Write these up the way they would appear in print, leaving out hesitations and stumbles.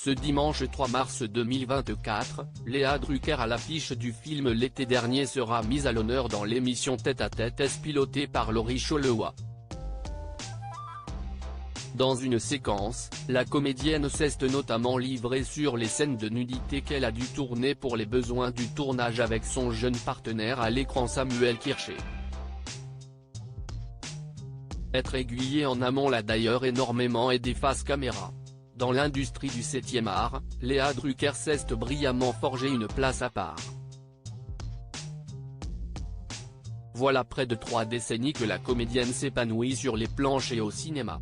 Ce dimanche 3 mars 2024, Léa Drucker à l'affiche du film L'été dernier sera mise à l'honneur dans l'émission Tête à Tête pilotée par Laurie Cholewa. Dans une séquence, la comédienne s'est notamment livrée sur les scènes de nudité qu'elle a dû tourner pour les besoins du tournage avec son jeune partenaire à l'écran Samuel Kirché. Être aiguillée en amont l'a d'ailleurs énormément aidé face caméra. Dans l'industrie du 7e art, Léa Drucker s'est brillamment forgé une place à part. Voilà près de 3 décennies que la comédienne s'épanouit sur les planches et au cinéma.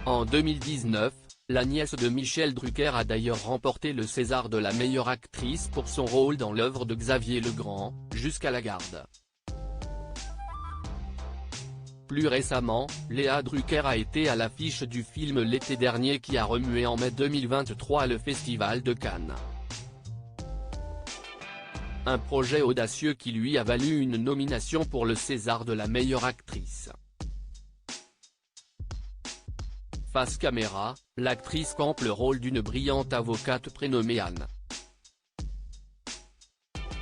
En 2019, la nièce de Michel Drucker a d'ailleurs remporté le César de la meilleure actrice pour son rôle dans l'œuvre de Xavier Legrand, Jusqu'à la garde. Plus récemment, Léa Drucker a été à l'affiche du film L'été dernier qui a remué en mai 2023 le Festival de Cannes. Un projet audacieux qui lui a valu une nomination pour le César de la meilleure actrice. Face caméra, l'actrice campe le rôle d'une brillante avocate prénommée Anne.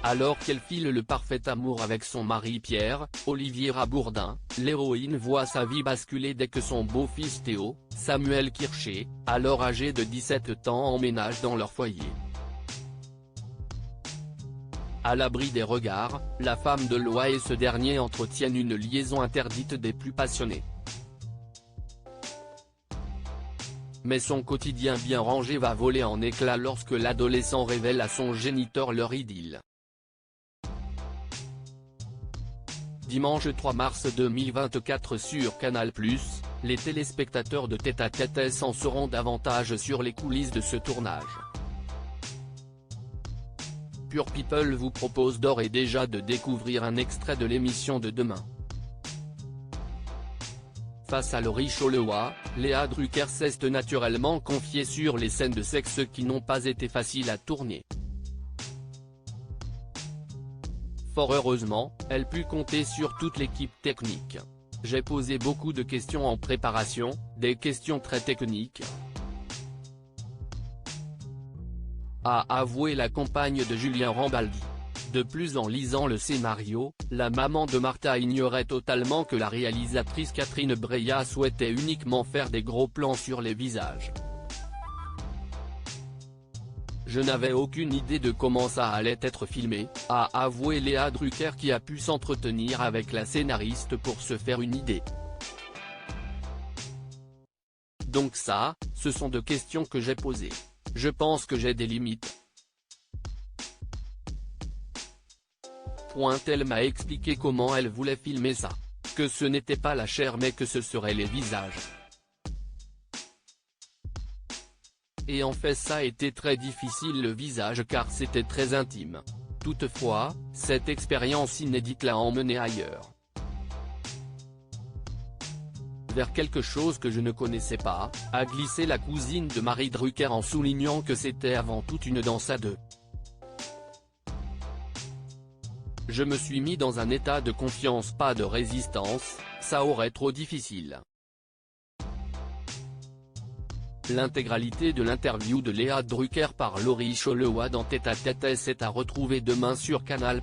Alors qu'elle file le parfait amour avec son mari Pierre, Olivier Rabourdin, l'héroïne voit sa vie basculer dès que son beau-fils Théo, Samuel Kirché, alors âgé de 17 ans emménage dans leur foyer. À l'abri des regards, la femme de loi et ce dernier entretiennent une liaison interdite des plus passionnés. Mais son quotidien bien rangé va voler en éclats lorsque l'adolescent révèle à son géniteur leur idylle. Dimanche 3 mars 2024 sur Canal+, les téléspectateurs de Tête à Tête en sauront davantage sur les coulisses de ce tournage. Pure People vous propose d'ores et déjà de découvrir un extrait de l'émission de demain. Face à Laurie Cholewa, Léa Drucker s'est naturellement confiée sur les scènes de sexe qui n'ont pas été faciles à tourner. Fort heureusement, elle put compter sur toute l'équipe technique. J'ai posé beaucoup de questions en préparation, des questions très techniques, a avoué la compagne de Julien Rambaldi. De plus, en lisant le scénario, la maman de Martha ignorait totalement que la réalisatrice Catherine Breillat souhaitait uniquement faire des gros plans sur les visages. Je n'avais aucune idée de comment ça allait être filmé, a avoué Léa Drucker qui a pu s'entretenir avec la scénariste pour se faire une idée. Donc ça, ce sont deux questions que j'ai posées. Je pense que j'ai des limites. Elle m'a expliqué comment elle voulait filmer ça. Que ce n'était pas la chair mais que ce seraient les visages. Et en fait ça a été très difficile le visage car c'était très intime. Toutefois, cette expérience inédite l'a emmené ailleurs. Vers quelque chose que je ne connaissais pas, a glissé la cousine de Marie Drucker en soulignant que c'était avant tout une danse à deux. Je me suis mis dans un état de confiance, pas de résistance, ça aurait trop difficile. L'intégralité de l'interview de Léa Drucker par Laurie Cholewa dans Tête à Tête est à retrouver demain sur Canal+.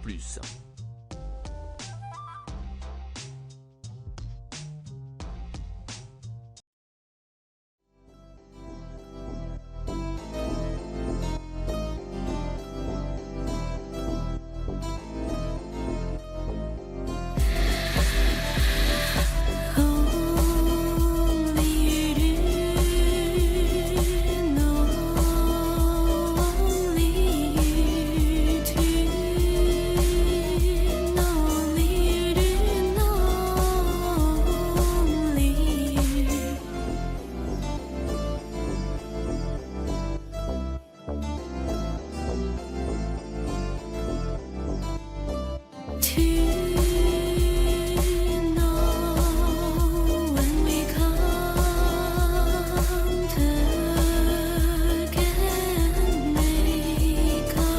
To